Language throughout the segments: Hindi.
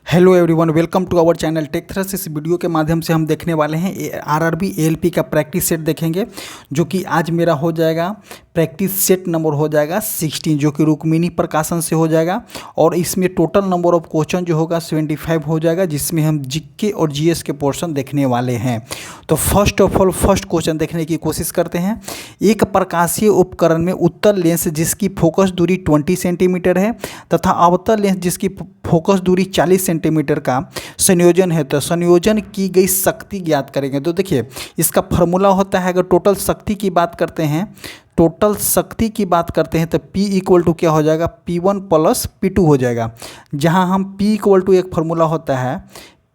Hello everyone, welcome to our channel tech thrust. इस वीडियो के माध्यम से हम देखने वाले हैं आरआरबी एएलपी का प्रैक्टिस सेट देखेंगे, जो कि आज मेरा हो जाएगा प्रैक्टिस सेट नंबर हो जाएगा 16, जो कि रुक्मिणी प्रकाशन से हो जाएगा। और इसमें टोटल नंबर ऑफ क्वेश्चन जो होगा 75 हो जाएगा, जिसमें हम जीके और जीएस के पोर्शन देखने वाले हैं। तो first of all first question देखने की कोशिश करते हैं। एक प्रकाशीय उपकरण में उत्तल लेंस जिसकी फोकस दूरी 20 सेंटीमीटर है तथा अवतल लेंस जिसकी फोकस दूरी 40 सेंटीमीटर का संयोजन है, तो संयोजन की गई शक्ति ज्ञात करेंगे। तो देखिए, इसका फॉर्मूला होता है, अगर टोटल शक्ति की बात करते हैं, टोटल शक्ति की बात करते हैं तो P इक्वल टू क्या हो जाएगा, P1 प्लस P2 हो जाएगा। जहां हम P इक्वल टू एक फार्मूला होता है,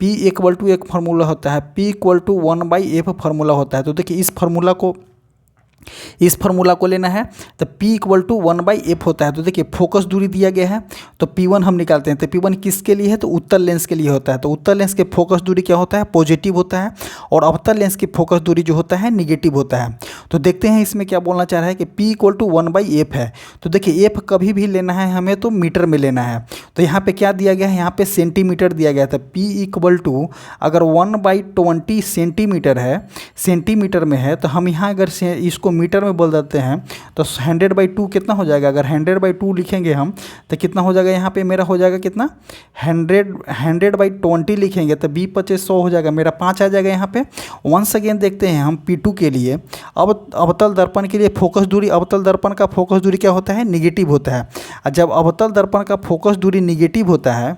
P इक्वल टू एक फार्मूला होता है, P equal to 1/F formula होता है। तो देखिए, इस फार्मूला को लेना है तो P इक्वल टू 1/F होता है। तो देखिए, फोकस दूरी दिया गया है तो P1 हम निकालते हैं। तो P1 किसके लिए है, तो उत्तल लेंस के लिए होता है। तो उत्तल लेंस के फोकस दूरी क्या होता है, पॉजिटिव होता है, और अवतल लेंस की फोकस दूरी जो होता है निगेटिव होता है। तो देखते हैं इसमें क्या बोलना चाह रहा है कि P इक्वल टू 1/F है। तो देखिए, F कभी भी लेना है हमें तो मीटर में लेना है। तो यहाँ पे क्या दिया गया है, यहाँ पे सेंटीमीटर दिया गया था। P इक्वल टू अगर 1/20 सेंटीमीटर है, सेंटीमीटर में है, तो हम यहाँ अगर इसको मीटर में बोल देते हैं तो 100/2 कितना हो जाएगा। अगर 100/2 लिखेंगे हम तो कितना हो जाएगा, यहाँ पे मेरा हो जाएगा कितना, 100/20 लिखेंगे तो 20×5 100 हो जाएगा, मेरा 5 आ जाएगा यहाँ पे। वंस अगेन देखते हैं हम P2 के लिए। अब अवतल दर्पण के लिए फोकस दूरी, अवतल दर्पण का फोकस दूरी क्या होता है, निगेटिव होता है। और जब अवतल दर्पण का फोकस दूरी निगेटिव होता है,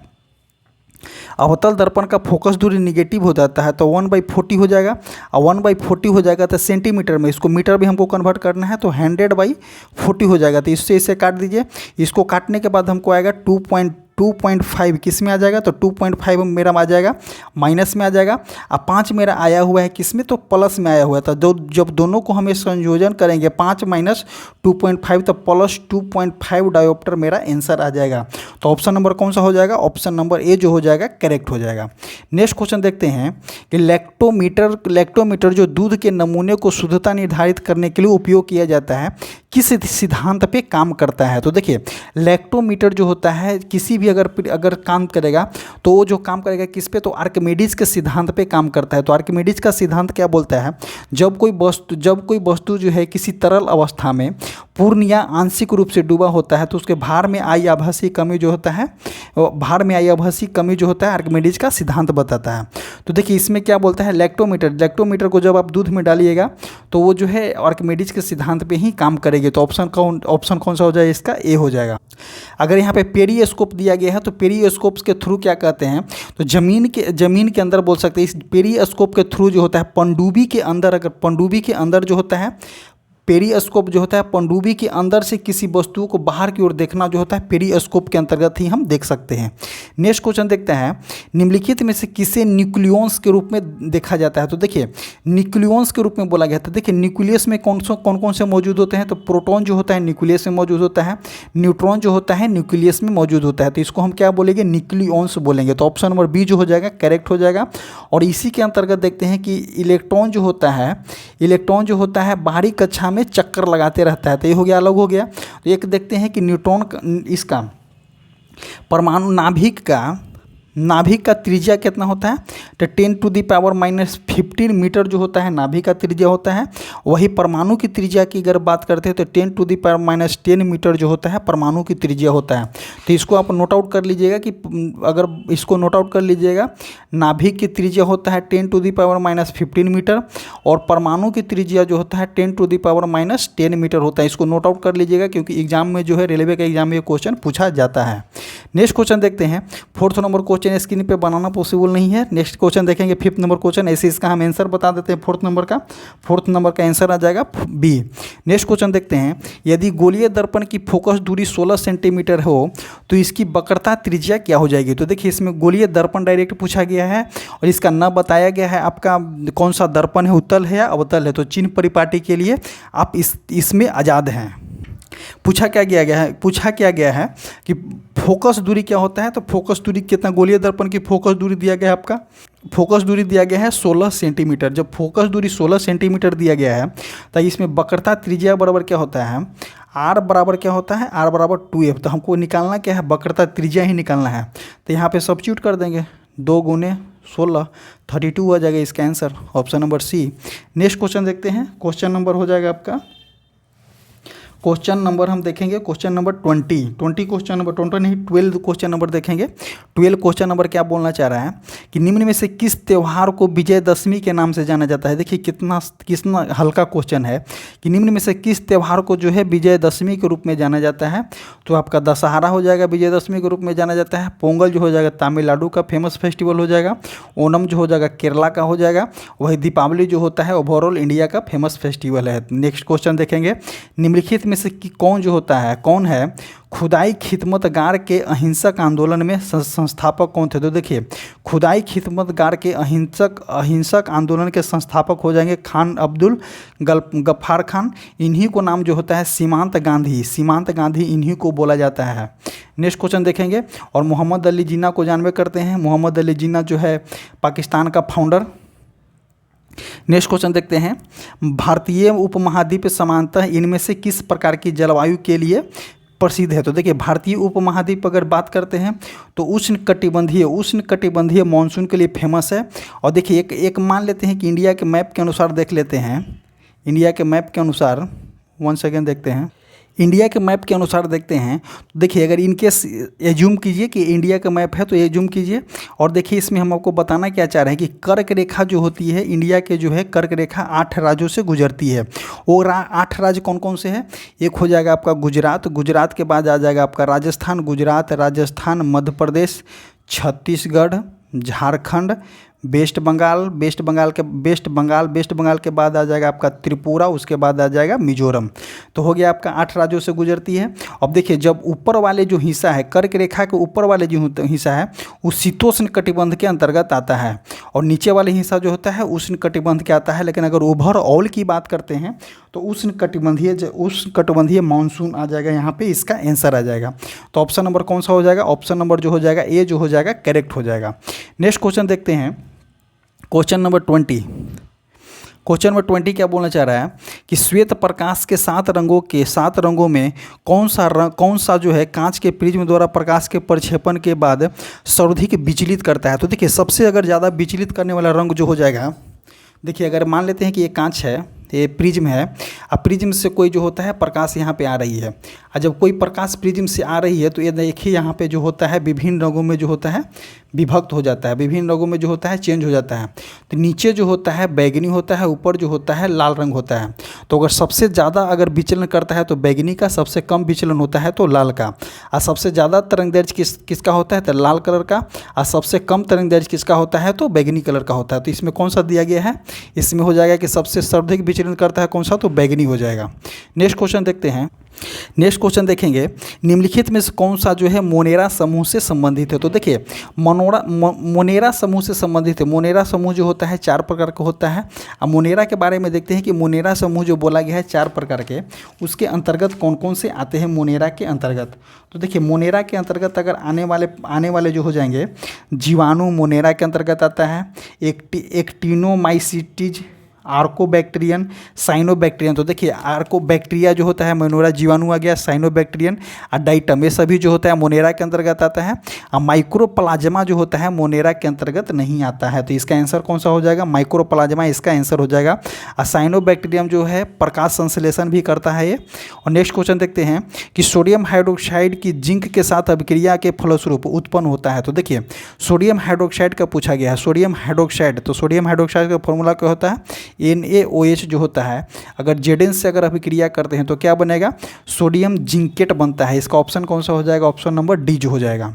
अवतल दर्पण का फोकस दूरी निगेटिव हो जाता है, तो 1/40 हो जाएगा। और 1/40 हो जाएगा तो सेंटीमीटर में, इसको मीटर भी हमको कन्वर्ट करना है, तो 100/40 हो जाएगा। तो इससे इसे काट दीजिए। इसको काटने के बाद हमको आएगा 2.5 किस में आ जाएगा, तो 2.5 मेरा आ जाएगा माइनस में आ जाएगा। अब 5 मेरा आया हुआ है किस में, तो प्लस में आया हुआ था। जब दोनों को हमें संयोजन करेंगे 5 माइनस 2.5 तो प्लस 2.5 डायोप्टर मेरा आंसर आ जाएगा। तो ऑप्शन नंबर कौन सा हो जाएगा, ऑप्शन नंबर ए जो हो जाएगा करेक्ट हो जाएगा। नेक्स्ट क्वेश्चन देखते हैं कि लैक्टोमीटर जो दूध के नमूने को शुद्धता निर्धारित करने के लिए उपयोग किया जाता है, किस सिद्धांत पे काम करता है। तो देखिए, लैक्टोमीटर जो होता है किसी भी अगर काम करेगा तो वो जो काम करेगा किस पे, तो आर्किमिडीज के सिद्धांत पे काम करता है। तो आर्किमिडीज का सिद्धांत क्या बोलता है, जब कोई वस्तु जो है किसी तरल अवस्था में पूर्ण या आंशिक रूप से डूबा होता है, तो उसके भार में आई आभासी कमी जो होता है, आर्किमिडीज का सिद्धांत बताता है। तो देखिए, इसमें क्या बोलता है, लैक्टोमीटर को जब आप दूध में डालिएगा तो वो जो है आर्किमिडीज के सिद्धांत पे ही काम करेगी। तो ऑप्शन कौन सा हो जाएगा, इसका ए हो जाएगा। अगर यहाँ पे पेरिस्कोप दिया गया है तो पेरिस्कोप के थ्रू क्या कहते हैं, तो जमीन के अंदर बोल सकते हैं। इस पेरिस्कोप के थ्रू जो होता है पनडुब्बी के अंदर जो होता है, पेरिस्कोप जो होता है पनडुब्बी के अंदर से किसी वस्तु को बाहर की ओर देखना जो होता है पेरिस्कोप के अंतर्गत ही हम देख सकते हैं। नेक्स्ट क्वेश्चन देखते हैं, निम्नलिखित में से किसे न्यूक्लियस के रूप में देखा जाता है। तो देखिए, न्यूक्लियस के रूप में बोला गया था। देखिए, न्यूक्लियस में कौन कौन से मौजूद होते हैं, तो प्रोटॉन जो होता है न्यूक्लियस में मौजूद होता है, न्यूट्रॉन जो होता है न्यूक्लियस में मौजूद होता है। तो इसको हम क्या बोलेंगे, न्यूक्लियस बोलेंगे। तो ऑप्शन नंबर बी जो हो जाएगा करेक्ट हो जाएगा। और इसी के अंतर्गत देखते हैं कि इलेक्ट्रॉन जो होता है बाहरी कक्षा में चक्कर लगाते रहता है। तो ये हो गया, अलग हो गया। तो एक देखते हैं कि न्यूट्रॉन इसका परमाणु नाभिक का त्रिज्या कितना होता है, तो 10⁻⁻15 मीटर जो होता है नाभिक का त्रिज्या होता है। वही परमाणु की त्रिज्या की अगर बात करते हैं तो 10⁻10 मीटर जो होता है परमाणु की त्रिज्या होता है। तो इसको आप नोट आउट कर लीजिएगा कि अगर इसको नोट आउट कर लीजिएगा, नाभिक की त्रिज्या होता है 10⁻15 मीटर और परमाणु की त्रिज्या जो होता है 10⁻10 मीटर होता है। इसको नोट आउट कर लीजिएगा, क्योंकि एग्जाम में जो है रेलवे के एग्जाम में ये क्वेश्चन पूछा जाता है। नेक्स्ट क्वेश्चन देखते हैं, 4th नंबर क्वेश्चन स्क्रीन पे बनाना पॉसिबल नहीं है। नेक्स्ट क्वेश्चन देखेंगे 5th नंबर क्वेश्चन। ऐसे इसका हम आंसर बता देते हैं। 4th नंबर का आंसर आ जाएगा बी। नेक्स्ट क्वेश्चन देखते हैं, यदि गोलीय दर्पण की फोकस दूरी 16 सेंटीमीटर हो तो इसकी वक्रता त्रिज्या क्या हो जाएगी। तो देखिए, इसमें गोलीय दर्पण डायरेक्ट पूछा गया है और इसका न बताया गया है आपका कौन सा दर्पण है, उत्तल है या अवतल है। तो चिन्ह परिपाटी के लिए आप इसमें आज़ाद हैं। पूछा क्या गया है कि फोकस दूरी क्या होता है। तो फोकस दूरी कितना, गोलीय दर्पण की फोकस दूरी दिया गया है आपका, फोकस दूरी दिया गया है 16 सेंटीमीटर। जब फोकस दूरी 16 सेंटीमीटर दिया गया है तो इसमें वक्रता त्रिज्या बराबर क्या होता है, आर बराबर क्या होता है, आर बराबर 2f। तो हमको निकालना क्या है, वक्रता त्रिज्या ही निकालना है। तो यहाँ पे सब्स्टिट्यूट कर देंगे, 2 गुने 16 32 आ जाएगा इसका answer, option number C. Next question देखते हैं, क्वेश्चन नंबर हो जाएगा आपका, क्वेश्चन नंबर हम देखेंगे क्वेश्चन नंबर 20 क्वेश्चन नंबर 20 नहीं 12 क्वेश्चन नंबर देखेंगे। 12 क्वेश्चन नंबर क्या बोलना चाह रहा है कि निम्न में से किस त्यौहार को विजयदशमी के नाम से जाना जाता है। देखिए कितना हल्का क्वेश्चन है कि निम्न में से किस त्यौहार को जो है विजयदशमी के रूप में जाना जाता है। तो आपका दशहरा हो जाएगा, विजयदशमी के रूप में जाना जाता है। पोंगल जो हो जाएगा तमिलनाडु का फेमस फेस्टिवल हो जाएगा। ओणम जो हो जाएगा केरला का हो जाएगा। वही दीपावली जो होता है ओवरऑल इंडिया का फेमस फेस्टिवल है। नेक्स्ट क्वेश्चन देखेंगे, निम्नलिखित में से कि कौन जो होता है, कौन है खुदाई खिदमतगार के अहिंसक आंदोलन में संस्थापक कौन थे। तो देखिए खुदाई खिदमतगार के अहिंसक आंदोलन के संस्थापक हो जाएंगे खान अब्दुल गफ्फार खान। इन्हीं को नाम जो होता है सीमांत गांधी इन्हीं को बोला जाता है। नेक्स्ट क्वेश्चन देखेंगे, और मोहम्मद अली जिन्ना को जानवे करते हैं। मोहम्मद अली जिन्ना जो है पाकिस्तान का फाउंडर। नेक्स्ट क्वेश्चन देखते हैं, भारतीय उपमहाद्वीप समानतः इनमें से किस प्रकार की जलवायु के लिए प्रसिद्ध है। तो देखिए भारतीय उपमहाद्वीप अगर बात करते हैं तो उष्णकटिबंधीय मानसून के लिए फेमस है। और देखिए एक मान लेते हैं कि इंडिया के मैप के अनुसार देख लेते हैं, इंडिया के मैप के अनुसार 1 सेकेंड देखते हैं, इंडिया के मैप के अनुसार देखते हैं। तो देखिए अगर इनकेस एज्यूम कीजिए कि इंडिया का मैप है तो एज्यूम कीजिए, और देखिए इसमें हम आपको बताना क्या चाह रहे हैं कि कर्क रेखा जो होती है इंडिया के जो है कर्क रेखा 8 राज्यों से गुजरती है। और 8 राज्य कौन कौन से हैं, एक हो जाएगा आपका गुजरात के बाद आ जाएगा आपका राजस्थान, मध्य प्रदेश, छत्तीसगढ़, झारखंड, वेस्ट बंगाल के बाद आ जाएगा आपका त्रिपुरा, उसके बाद आ जाएगा मिजोरम। तो हो गया आपका 8 राज्यों से गुजरती है। अब देखिए जब ऊपर वाले जो हिस्सा है कर्क रेखा के ऊपर वाले जो हिस्सा है वो शीतोष्ण कटिबंध के अंतर्गत आता है, और नीचे वाले हिस्सा जो होता है उष्ण कटिबंध के आता है। लेकिन अगर ओवरऑल की बात करते हैं तो उष्ण कटिबंधीय मानसून आ जाएगा, यहाँ पे इसका आंसर आ जाएगा। तो ऑप्शन नंबर कौन सा हो जाएगा, ऑप्शन नंबर जो हो जाएगा ए जो हो जाएगा करेक्ट हो जाएगा। नेक्स्ट क्वेश्चन देखते हैं, क्वेश्चन नंबर 20 क्या बोलना चाह रहा है कि श्वेत प्रकाश के 7 रंगों में कौन सा जो है कांच के प्रिज्म द्वारा प्रकाश के प्रक्षेपण के बाद सर्वाधिक विचलित करता है। तो देखिए सबसे अगर ज़्यादा विचलित करने वाला रंग जो हो जाएगा, देखिए अगर मान लेते हैं कि ये कांच है, ये प्रिज्म है, अब प्रिज्म से कोई जो होता है प्रकाश यहाँ पे आ रही है, और जब कोई प्रकाश प्रिज्म से आ रही है तो ये देखिए यहाँ पे जो होता है विभिन्न रंगों में जो होता है विभक्त हो जाता है, विभिन्न रंगों में जो होता है चेंज हो जाता है। तो नीचे जो होता है बैगनी होता है, ऊपर जो होता है लाल रंग होता है। तो अगर सबसे ज़्यादा अगर विचलन करता है तो बैगनी का, सबसे कम विचलन होता है तो लाल का, और सबसे ज़्यादा तरंगदैर्घ्य किसका होता है तो लाल कलर का, और सबसे कम तरंगदैर्घ्य किसका होता है तो बैगनी कलर का होता है। तो इसमें कौन सा दिया गया है, इसमें हो जाएगा कि सबसे सर्वाधिक विचलन करता है कौन सा, तो बैगनी हो जाएगा। नेक्स्ट क्वेश्चन देखते हैं, नेक्स्ट क्वेश्चन देखेंगे, निम्नलिखित में से कौन सा जो है मोनेरा समूह से संबंधित है। तो देखिए मोनेरा समूह से संबंधित है। मोनेरा समूह जो होता है 4 प्रकार का होता है। अब मोनेरा के बारे में देखते हैं कि मोनेरा समूह जो बोला गया है 4 प्रकार के, उसके अंतर्गत कौन कौन से आते हैं मोनेरा के अंतर्गत। तो देखिए मोनेरा के अंतर्गत अगर आने वाले जो हो जाएंगे, जीवाणु मोनेरा के अंतर्गत आता है, एक्टिनोमाइसीटीज, आर्कोबैक्टीरियन, साइनोबैक्टीरियन। तो देखिए आर्कोबैक्टीरिया जो होता है मोनेरा जीवाणु आ गया, साइनोबैक्टीरियन और डाइटम, ये सभी जो होता है मोनेरा के अंतर्गत आता है। और माइक्रोप्लाज्मा जो होता है मोनेरा के अंतर्गत नहीं आता है। तो इसका आंसर कौन सा हो जाएगा, माइक्रोप्लाज्मा इसका आंसर हो जाएगा। और साइनोबैक्टीरियम जो है प्रकाश संश्लेषण भी करता है ये। और नेक्स्ट क्वेश्चन देखते हैं कि सोडियम हाइड्रोक्साइड की जिंक के साथ अभिक्रिया के फलस्वरूप उत्पन्न होता है। तो देखिए सोडियम हाइड्रोक्साइड का पूछा गया है, सोडियम हाइड्रोक्साइड, तो सोडियम हाइड्रोक्साइड का फॉर्मूला क्या होता है, NaOH जो होता है, अगर Zn से अगर अभिक्रिया करते हैं तो क्या बनेगा, सोडियम जिंकेट बनता है। इसका ऑप्शन कौन सा हो जाएगा, ऑप्शन नंबर डी जो हो जाएगा।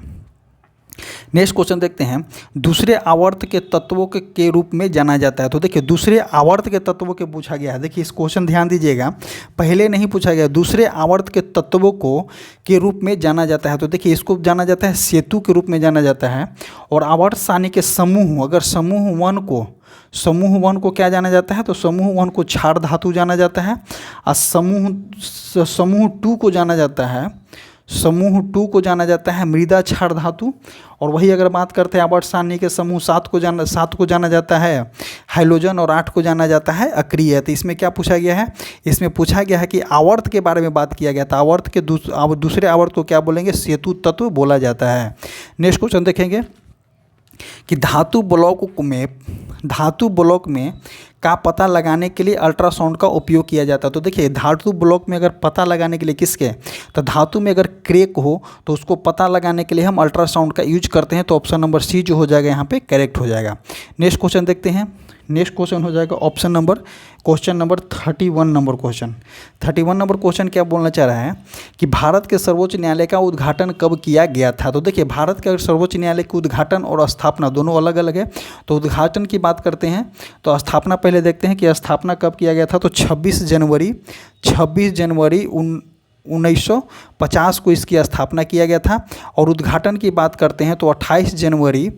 नेक्स्ट क्वेश्चन देखते हैं, दूसरे आवर्त के तत्वों के रूप में जाना जाता है। तो देखिए दूसरे आवर्त के तत्वों के पूछा गया है। देखिए इस क्वेश्चन ध्यान दीजिएगा, पहले नहीं पूछा गया, दूसरे आवर्त के तत्वों को के रूप में जाना जाता है। तो देखिए इसको जाना जाता है सेतु के रूप में जाना जाता है। और आवर्त सारणी के समूह, अगर समूह 1 को समूह वन को क्या जाना जाता है, तो समूह वन को क्षार धातु जाना जाता है। और समूह टू को जाना जाता है, समूह टू को जाना जाता है मृदा क्षार धातु। और वही अगर बात करते हैं आवर्त सारणी के समूह सात को जाना जाता है हाइड्रोजन, और 8 को जाना जाता है अक्रिय। तो इसमें क्या पूछा गया है, इसमें पूछा गया है कि आवर्त के बारे में बात किया गया था। आवर्त के दूसरे आवर्त को क्या बोलेंगे, सेतु तत्व बोला जाता है। नेक्स्ट क्वेश्चन देखेंगे कि धातु ब्लॉक में का पता लगाने के लिए अल्ट्रासाउंड का उपयोग किया जाता है। तो देखिए धातु ब्लॉक में अगर पता लगाने के लिए किसके, तो धातु में अगर क्रैक हो तो उसको पता लगाने के लिए हम अल्ट्रासाउंड का यूज करते हैं। तो ऑप्शन नंबर सी जो हो जाएगा यहाँ पे करेक्ट हो जाएगा। नेक्स्ट क्वेश्चन देखते हैं। नेक्स्ट क्वेश्चन हो जाएगा question number 31 number question. 31 number question क्या बोलना चाह रहा है कि भारत के सर्वोच्च न्यायालय का उद्घाटन कब किया गया था। तो देखिए भारत के सर्वोच्च न्यायालय के उद्घाटन और स्थापना दोनों अलग अलग है। तो उद्घाटन की बात करते हैं तो स्थापना पहले देखते हैं कि स्थापना कब किया गया था। तो 26 जनवरी 1950 को इसकी स्थापना किया गया था। और उद्घाटन की बात करते हैं तो 28 जनवरी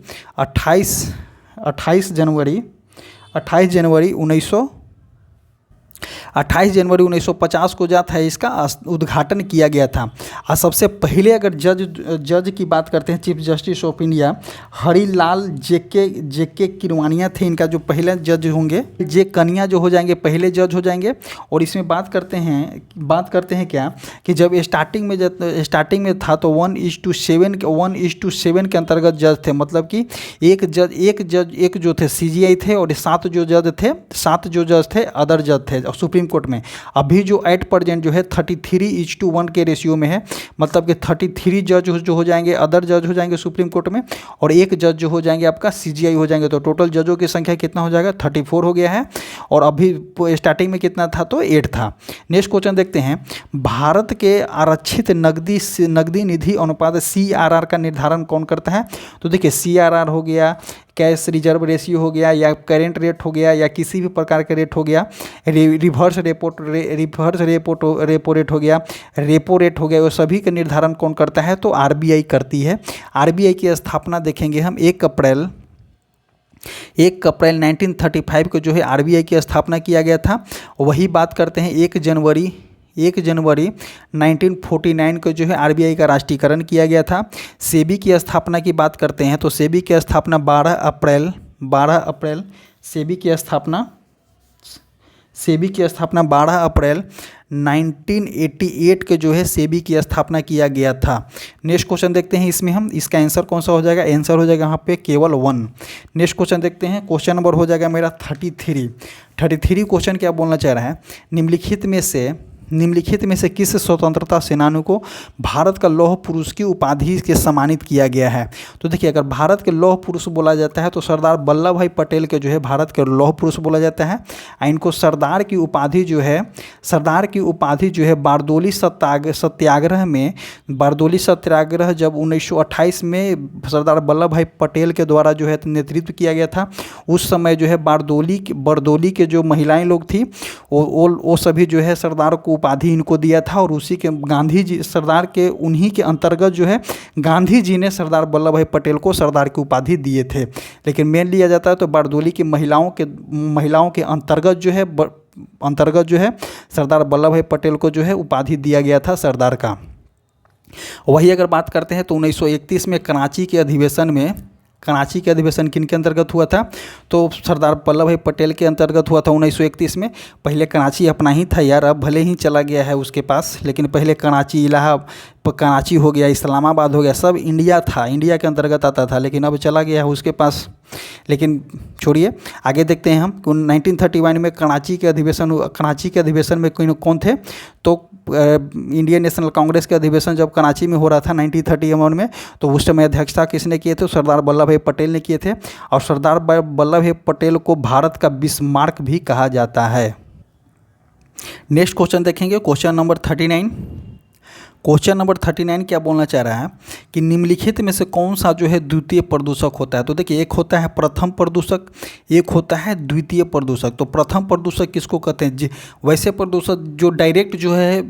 1950 को जाता है इसका उद्घाटन किया गया था। और सबसे पहले अगर जज की बात करते हैं, chief justice of India Harilal J K Kirwania थे इनका जो पहले जज होंगे। जे कनिया जो हो जाएंगे पहले जज हो जाएंगे। और इसमें बात करते हैं क्या कि जब स्टार्टिंग में था तो 1:7 के अंतर्गत जज थे। मतलब कि एक जो थे CGI थे और 7 जो जज थे अदर जज थे सुप्रीम कोर्ट में। अभी जो एट प्रेजेंट जो है 33:1 के रेशियो में है। मतलब कि 33 जज जो हो जाएंगे अदर जज हो जाएंगे सुप्रीम कोर्ट में, और एक जज जो हो जाएंगे आपका CGI हो जाएंगे। तो टोटल जजों की संख्या कितना हो जाएगा, 34 हो गया है। और अभी स्टार्टिंग में कितना था, तो 8 था। नेक्स्ट क्वेश्चन देखते हैं, भारत के आरक्षित नकदी निधि अनुपात CRR का निर्धारण कौन करता है। तो देखिए CRR हो गया, कैश रिजर्व रेशियो हो गया, या करेंट रेट हो गया, या किसी भी प्रकार का रेट हो गया, रिवर्स रेपो रेट हो गया, रेपो रेट हो गया, वो सभी का निर्धारण कौन करता है, तो RBI करती है। RBI की स्थापना देखेंगे हम 1 अप्रैल 1935 को जो है RBI की स्थापना किया गया था। वही बात करते हैं 1 जनवरी 1949 को जो है RBI का राष्ट्रीयकरण किया गया था। सेबी की स्थापना की बात करते हैं तो सेबी की स्थापना 12 अप्रैल सेबी की स्थापना 12 अप्रैल 1988 के जो है सेबी की स्थापना किया गया था। नेक्स्ट क्वेश्चन देखते हैं, इसमें हम इसका आंसर कौन सा हो जाएगा, आंसर हो जाएगा यहाँ पे केवल 1। नेक्स्ट क्वेश्चन देखते हैं, क्वेश्चन नंबर हो जाएगा मेरा 33 क्वेश्चन क्या बोलना चाह रहा है, निम्नलिखित में से किस स्वतंत्रता सेनानी को भारत का लौह पुरुष की उपाधि से सम्मानित किया गया है। तो देखिए अगर भारत के लौह पुरुष बोला जाता है तो सरदार वल्लभ भाई पटेल के जो है भारत के लौह पुरुष बोला जाता है। इनको सरदार की उपाधि जो है बारदोली सत्याग्रह जब 1928 में सरदार वल्लभ भाई पटेल के द्वारा जो है नेतृत्व किया गया था। उस समय जो है बरदोली के जो महिलाएं लोग थी वो सभी जो है सरदार को उपाधि इनको दिया था। और उसी के गांधी जी सरदार के उन्हीं के अंतर्गत जो है गांधी जी ने सरदार वल्लभ भाई पटेल को सरदार की उपाधि दिए थे। लेकिन मेन लिया जाता है तो बारदोली की महिलाओं के अंतर्गत जो है सरदार वल्लभ भाई पटेल को जो है उपाधि दिया गया था सरदार का। वही अगर बात करते हैं तो 1931 में कराची के अधिवेशन किन के अंतर्गत हुआ था, तो सरदार वल्लभ भाई पटेल के अंतर्गत हुआ था 1931 में। पहले कराची अपना ही था यार, अब भले ही चला गया है उसके पास, लेकिन पहले कराची हो गया, इस्लामाबाद हो गया, सब इंडिया था, इंडिया के अंतर्गत आता था, लेकिन अब चला गया है उसके पास। लेकिन छोड़िए, आगे देखते हैं हम 1931 में कराची के अधिवेशन में कौन थे, तो इंडियन नेशनल कांग्रेस के अधिवेशन जब कराची में हो रहा था 1931 में, तो उस समय अध्यक्षता किसने किए थे, सरदार वल्लभ भाई पटेल ने किए थे। और सरदार वल्लभ भाई पटेल को भारत का बिस्मार्क भी कहा जाता है। नेक्स्ट क्वेश्चन देखेंगे, क्वेश्चन नंबर 39। क्वेश्चन नंबर 39 क्या बोलना चाह रहा है कि निम्नलिखित में से कौन सा जो है द्वितीय प्रदूषक होता है। तो देखिए, एक होता है प्रथम प्रदूषक, एक होता है द्वितीय प्रदूषक। तो प्रथम प्रदूषक किसको कहते हैं? वैसे प्रदूषक जो डायरेक्ट जो है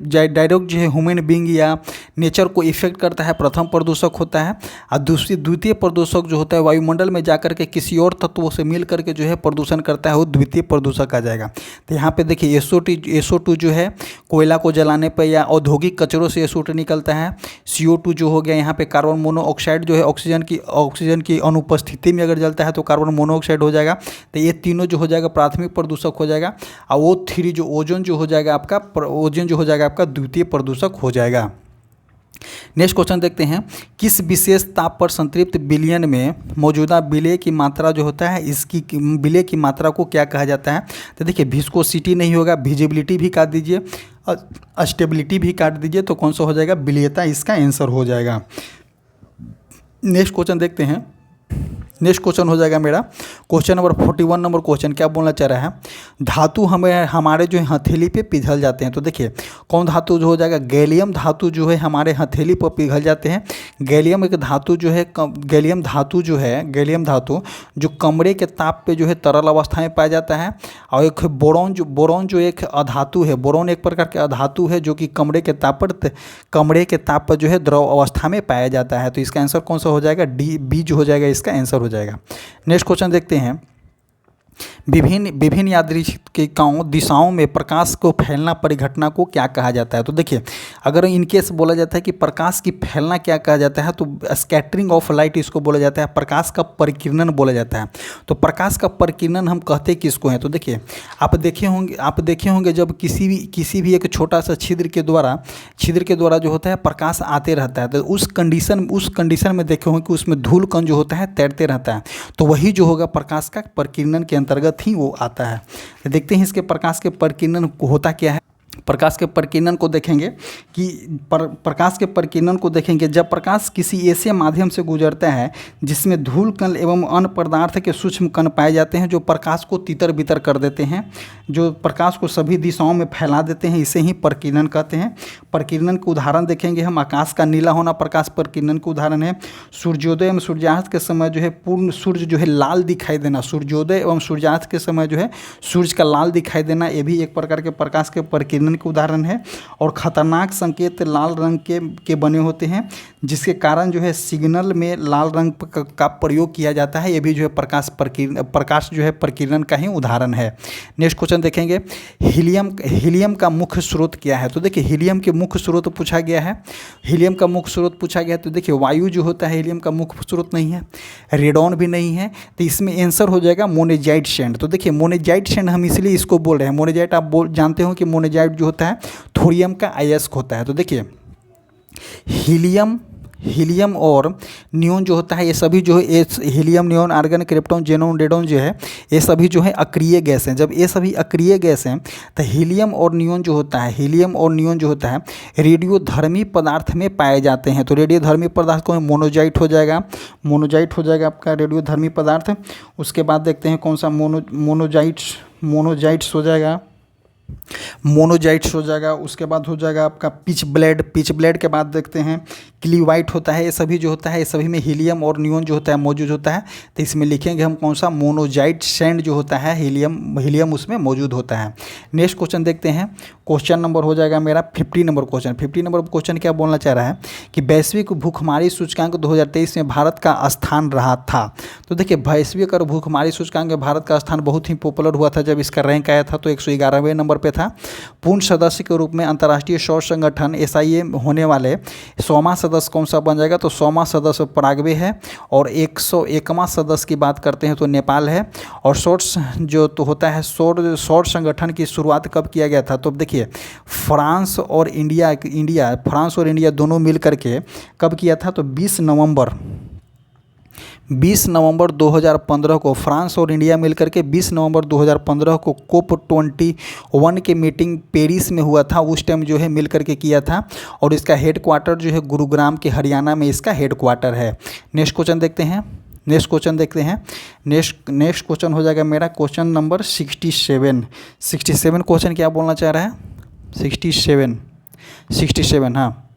ह्यूमन बींग या नेचर को इफेक्ट करता है, प्रथम प्रदूषक होता है। और द्वितीय प्रदूषक जो होता है वायुमंडल में जाकर के किसी और तत्वों से मिल करके जो है प्रदूषण करता है, वो द्वितीय प्रदूषक आ जाएगा। तो यहाँ पे देखिए SO2 जो है कोयला को जलाने पर या औद्योगिक कचरों से SO2 निकलता है। CO2 जो हो गया यहाँ पे कार्बन मोनोऑक्साइड जो है ऑक्सीजन की अनुपस्थिति में अगर जलता है तो कार्बन मोनोऑक्साइड हो जाएगा। तो ये तीनों जो हो जाएगा प्राथमिक प्रदूषक हो जाएगा। और O3 जो ओजोन जो हो जाएगा आपका द्वितीय प्रदूषक हो जाएगा। नेक्स्ट क्वेश्चन देखते हैं, किस विशेष ताप पर संतृप्त विलयन में मौजूदा विलय की मात्रा जो होता है, इसकी विलय की मात्रा को क्या कहा जाता है? तो देखिए, विस्कोसिटी नहीं होगा, विजिबिलिटी भी काट दीजिए, स्टेबिलिटी भी काट दीजिए, तो कौन सा हो जाएगा? विलयता इसका आंसर हो जाएगा। नेक्स्ट क्वेश्चन देखते हैं। नेक्स्ट क्वेश्चन हो जाएगा मेरा क्वेश्चन नंबर 41 नंबर क्वेश्चन क्या बोलना चाह रहा है, धातु हमारे जो है हथेली पे पिघल जाते हैं। तो देखिए, कौन धातु जो हो जाएगा? गैलियम धातु जो है हमारे हथेली पर पिघल जाते हैं। गैलियम एक धातु जो है गैलियम धातु जो कमरे के ताप पे जो है तरल अवस्था में पाया जाता है। और एक बोरोन जो एक अधातु है, बोरोन एक प्रकार के अधातु है जो कि कमरे के ताप पर जो है द्रव अवस्था में पाया जाता है। तो इसका आंसर कौन सा हो जाएगा? B जो हो जाएगा इसका आंसर हो जाएगा। नेक्स्ट क्वेश्चन देखते हैं, विभिन्न यादृच्छिक दिशाओं में प्रकाश को फैलना परिघटना को क्या कहा जाता है? तो देखिए, अगर इनकेस बोला जाता है कि प्रकाश की फैलना क्या कहा जाता है, तो स्कैटरिंग ऑफ लाइट इसको बोला जाता है, प्रकाश का परिकिरणन बोला जाता है। तो प्रकाश का परिकिरणन हम कहते किसको हैं? तो देखिए, आप देखे होंगे जब किसी भी एक छोटा सा छिद्र के द्वारा जो होता है प्रकाश आते रहता है, तो उस कंडीशन में देखे होंगे कि उसमें धूल कण जो होता है तैरते रहता है। तो वही जो होगा प्रकाश का परिकिरणन के अंतर्गत ही वो आता है। तो देखते हैं इसके प्रकाश के परिकिरणन होता क्या है। प्रकाश के परिकिरणन को देखेंगे कि प्रकाश के परिकिरणन को देखेंगे जब प्रकाश किसी ऐसे माध्यम से गुजरता है जिसमें धूल कण एवं अन्य पदार्थ के सूक्ष्म कण पाए जाते हैं जो प्रकाश को तितर बितर कर देते हैं, जो प्रकाश को सभी दिशाओं में फैला देते हैं, इसे ही परिकिरणन कहते हैं। परिकिरणन के उदाहरण देखेंगे हम, आकाश का नीला होना प्रकाश परिकिरणन का उदाहरण है। सूर्योदय एवं सूर्यास्त के समय जो है पूर्ण सूर्य जो है लाल दिखाई देना, सूर्योदय एवं सूर्यास्त के समय जो है सूर्य का लाल दिखाई देना, ये भी एक प्रकार के प्रकाश के परिकिरणन के उदाहरण है। और खतरनाक संकेत लाल रंग के बने होते हैं जिसके कारण जो है सिग्नल में लाल रंग का प्रयोग किया जाता है, ये भी जो है प्रकाश जो है परिकिरणन का ही उदाहरण है। नेक्स्ट क्वेश्चन देखेंगे, हीलियम का मुख्य स्रोत क्या है? तो देखिए, हीलियम के मुख्य स्रोत पूछा गया है। हीलियम का मुख्य स्रोत पूछा गया है, तो देखिए वायु जो होता है हीलियम का मुख्य स्रोत नहीं है, रेडॉन भी नहीं है। तो इसमें आंसर हो जाएगा मोनेजाइट सैंड। तो देखिए, मोनेजाइट सैंड हम इसलिए इसको बोल रहे हैं, मोनेजाइट आप जानते हो कि मोनेजाइट जो होता है थोरियम का अयस्क होता है। तो देखिए, हीलियम और नियोन जो होता है ये सभी जो है helium, neon, argon, krypton, xenon, radon जो है ये सभी जो है अक्रिय गैस हैं। जब ये सभी अक्रिय गैस हैं तो हीलियम और नियोन जो होता है रेडियोधर्मी पदार्थ में पाए जाते हैं। तो रेडियोधर्मी पदार्थ को मोनोजाइट हो जाएगा आपका रेडियोधर्मी पदार्थ। उसके बाद देखते हैं कौन सा मोनोजाइट्स हो जाएगा। उसके बाद हो जाएगा आपका पिच ब्लेड के बाद देखते हैं क्लीवाइट होता है। ये सभी जो होता है ये सभी में हीलियम और नियोन जो होता है मौजूद होता है। तो इसमें लिखेंगे हम कौन सा? मोनोजाइट सैंड जो होता है हीलियम उसमें मौजूद होता है। नेक्स्ट क्वेश्चन देखते हैं, क्वेश्चन नंबर हो जाएगा मेरा 50 नंबर क्वेश्चन। 50 नंबर क्वेश्चन क्या बोलना चाह रहा है कि वैश्विक भूखमरी सूचकांक 2023 में भारत का स्थान रहा था। तो देखिए, वैश्विक और भूखमरी सूचकांक में भारत का स्थान बहुत ही पॉपुलर हुआ था जब इसका रैंक आया था, तो 111वें नंबर पे था। पूर्ण सदस्य के रूप में अंतर्राष्ट्रीय सौर संगठन SIA होने वाले 100वां सदस्य कौन सा बन जाएगा? तो 100वां सदस्य पराग्वे है। और 101वां सदस्य की बात करते हैं तो नेपाल है। और सौर जो तो होता है सौर संगठन की शुरुआत कब किया गया था? तो देखिए, फ्रांस और इंडिया दोनों मिल करके कब किया था? तो 20 नवंबर 2015 को फ्रांस और इंडिया मिलकर के 20 नवंबर 2015 को COP21 की मीटिंग पेरिस में हुआ था, उस टाइम जो है मिलकर के किया था। और इसका हेडक्वार्टर जो है गुरुग्राम के हरियाणा में इसका हेडक्वार्टर है। नेक्स्ट क्वेश्चन देखते हैं। नेक्स्ट क्वेश्चन हो जाएगा मेरा क्वेश्चन नंबर 67 क्वेश्चन क्या बोलना चाह रहा है? 67 हाँ।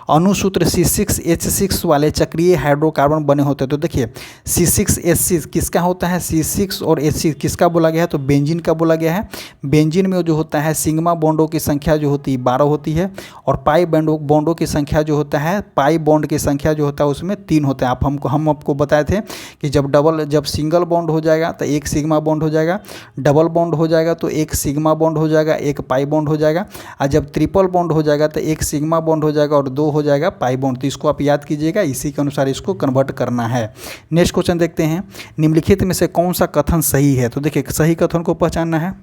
अणुसूत्र C6H6 वाले चक्रीय हाइड्रोकार्बन बने होते हैं। तो देखिए C6H6 किसका होता है, C6 और H6 किसका बोला गया है, तो बेंजीन का बोला गया है। बेंजीन में जो होता है सिग्मा बॉन्डों की संख्या जो होती है 12 होती है, और पाई बॉन्डों की संख्या जो होता है, पाई बॉन्ड की संख्या जो होता है उसमें 3 होते हैं। हम आपको बताए थे कि जब सिंगल बॉन्ड हो जाएगा तो एक सिग्मा बॉन्ड हो जाएगा, डबल बॉन्ड हो जाएगा तो एक सिग्मा बॉन्ड हो जाएगा, एक पाई बॉन्ड हो जाएगा, और जब ट्रिपल बॉन्ड हो जाएगा तो एक सिग्मा बॉन्ड हो जाएगा और 2 हो जाएगा पाई बॉन्ड। तो इसको आप याद कीजिएगा, इसी के अनुसार इसको कन्वर्ट करना है। नेक्स्ट क्वेश्चन देखते हैं, निम्नलिखित में से कौन सा कथन सही है। तो देखिए सही कथन को पहचानना है।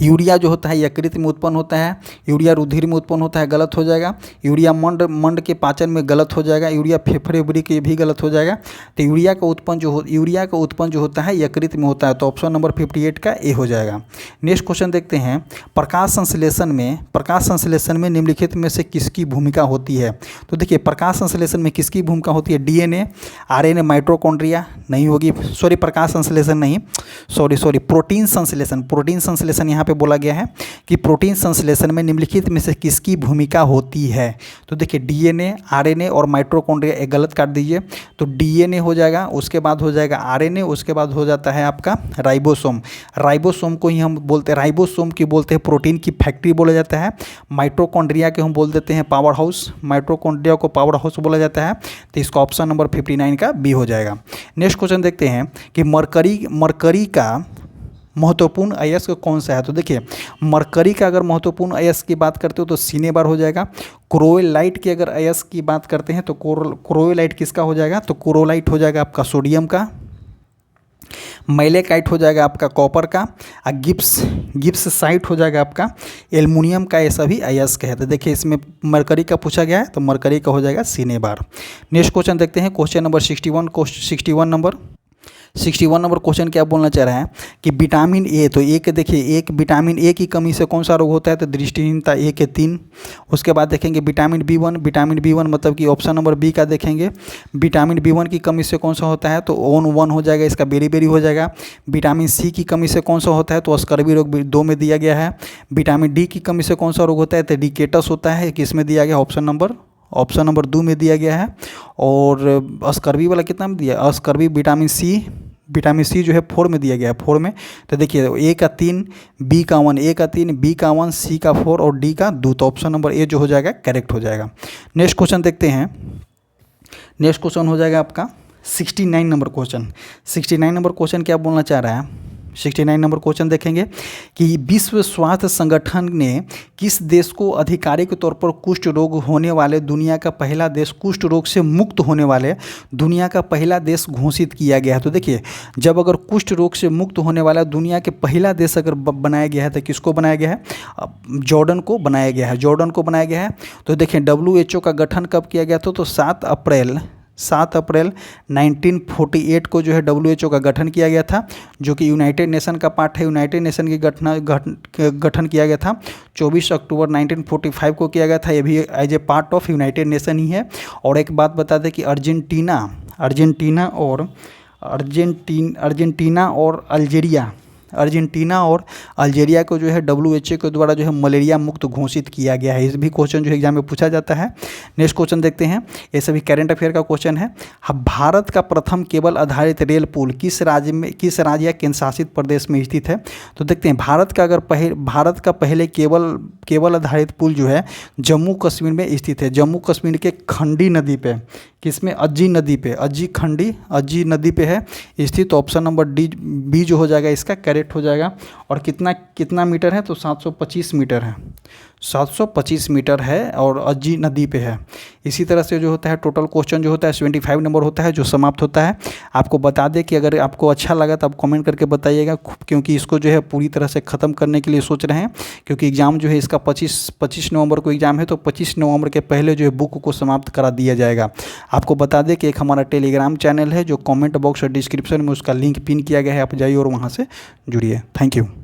यूरिया जो होता है यकृत में उत्पन्न होता है, यूरिया रुधिर में उत्पन्न होता है, गलत हो जाएगा। यूरिया मंड के पाचन में, गलत हो जाएगा। यूरिया फेफड़े उबरी के भी गलत हो जाएगा। तो यूरिया का उत्पन्न जो होता है यकृत में होता है। तो ऑप्शन नंबर 58 का ए हो जाएगा। नेक्स्ट क्वेश्चन देखते हैं, प्रकाश संश्लेषण में निम्नलिखित में से किसकी भूमिका होती है। तो देखिए प्रकाश संश्लेषण में किसकी भूमिका होती है, DNA, RNA, माइटोकॉन्ड्रिया नहीं होगी, सॉरी प्रकाश संश्लेषण नहीं, सॉरी प्रोटीन संश्लेषण यहाँ पे बोला गया है कि प्रोटीन संश्लेषण में निम्नलिखित में से किसकी भूमिका होती है। तो देखिए DNA, RNA और माइटोकॉन्ड्रिया, एक गलत काट दीजिए। तो DNA हो जाएगा, उसके बाद हो जाएगा RNA, उसके बाद हो जाता है आपका राइबोसोम को ही हम बोलते हैं, राइबोसोम की बोलते हैं प्रोटीन की फैक्ट्री बोला जाता है। माइटोकॉन्ड्रिया के हम बोल देते हैं पावर हाउस, माइटोकॉन्ड्रिया को पावर हाउस बोला जाता है। तो इसका ऑप्शन नंबर 59 का बी हो जाएगा। नेक्स्ट क्वेश्चन देखते हैं कि मरकरी का महत्वपूर्ण अयस्क कौन सा है। तो देखिए मरकरी का अगर महत्वपूर्ण अयस्क की बात करते हो तो सिनेबार हो जाएगा। क्रोएलाइट की अगर अयस्क की बात करते हैं तो क्रोएलाइट किसका हो जाएगा, तो क्रोलाइट हो जाएगा आपका सोडियम का। मैलेकाइट हो जाएगा आपका कॉपर का, और गिप्स साइट हो जाएगा आपका एल्युमिनियम का। ये सभी अयस्क है। तो देखिए इसमें मरकरी का पूछा गया है तो मरकरी का हो जाएगा सिनेबार। नेक्स्ट क्वेश्चन देखते हैं, क्वेश्चन नंबर 61 नंबर क्वेश्चन क्या बोलना चाह रहा है कि विटामिन ए, तो एक देखिए एक विटामिन ए की कमी से कौन सा रोग होता है, तो दृष्टिहीनता, ए के 3। उसके बाद देखेंगे विटामिन बी वन मतलब कि ऑप्शन नंबर बी का देखेंगे, विटामिन बी1 की कमी से कौन सा होता है, तो ओन 1 हो जाएगा, इसका बेरी हो जाएगा। विटामिन सी की कमी से कौन सा होता है, तो स्कर्वी रोग 2 में दिया गया है। विटामिन डी की कमी से कौन सा रोग होता है, तो रिकेटस होता है, किस में दिया गया, ऑप्शन नंबर 2 में दिया गया है। और स्कर्वी वाला कितना में दिया, स्कर्वी विटामिन सी जो है 4 में दिया गया है, 4 में। तो देखिए ए का 3, बी का 1, ए का 3, बी का 1, सी का 4 और डी का 2। तो ऑप्शन नंबर ए जो हो जाएगा करेक्ट हो जाएगा। नेक्स्ट क्वेश्चन देखते हैं, नेक्स्ट क्वेश्चन हो जाएगा आपका 69 नंबर क्वेश्चन। 69 नंबर क्वेश्चन क्या बोलना चाह रहा है, 69 नंबर क्वेश्चन देखेंगे कि विश्व स्वास्थ्य संगठन ने किस देश को आधिकारिक तौर पर कुष्ठ रोग होने वाले दुनिया का पहला देश, कुष्ठ रोग से मुक्त होने वाले दुनिया का पहला देश घोषित किया गया है। तो देखिए जब अगर कुष्ठ रोग से मुक्त होने वाला दुनिया के पहला देश अगर बनाया गया है तो किसको बनाया गया है, जॉर्डन को बनाया गया है। तो देखिए WHO का गठन कब किया गया था, तो 7 अप्रैल 1948 को जो है WHO का गठन किया गया था, जो कि यूनाइटेड नेशन का पार्ट है। यूनाइटेड नेशन की गठन किया गया था 24 अक्टूबर 1945 को किया गया था। ये भी as a part of United Nation ही है। और एक बात बता दें कि अर्जेंटीना और अल्जीरिया को जो है WHO के द्वारा जो है मलेरिया मुक्त घोषित किया गया है। इस भी क्वेश्चन जो है एग्जाम में पूछा जाता है। नेक्स्ट क्वेश्चन देखते हैं, ये सभी करंट अफेयर का क्वेश्चन है। भारत का प्रथम केबल आधारित रेल पुल किस राज्य या केंद्र शासित प्रदेश में स्थित है। तो देखते हैं भारत का पहले केबल आधारित पुल जो है जम्मू कश्मीर में स्थित है। जम्मू कश्मीर के खंडी नदी पे, किसमें, अज्जी नदी पे है स्थित। ऑप्शन नंबर बी जो हो जाएगा इसका करेक्ट हो जाएगा। और कितना मीटर है, तो 725 मीटर है, 725 मीटर है और अज्जी नदी पे है। इसी तरह से जो होता है टोटल क्वेश्चन जो होता है 75 नंबर होता है जो समाप्त होता है। आपको बता दें कि अगर आपको अच्छा लगा तो आप कमेंट करके बताइएगा, क्योंकि इसको जो है पूरी तरह से ख़त्म करने के लिए सोच रहे हैं, क्योंकि एग्ज़ाम जो है इसका 25 नवंबर को एग्ज़ाम है। तो 25 नवंबर के पहले जो है बुक को समाप्त करा दिया जाएगा। आपको बता दें कि एक हमारा टेलीग्राम चैनल है जो कमेंट बॉक्स और डिस्क्रिप्शन में उसका लिंक पिन किया गया है, आप जाइए और वहाँ से जुड़िए। Thank you.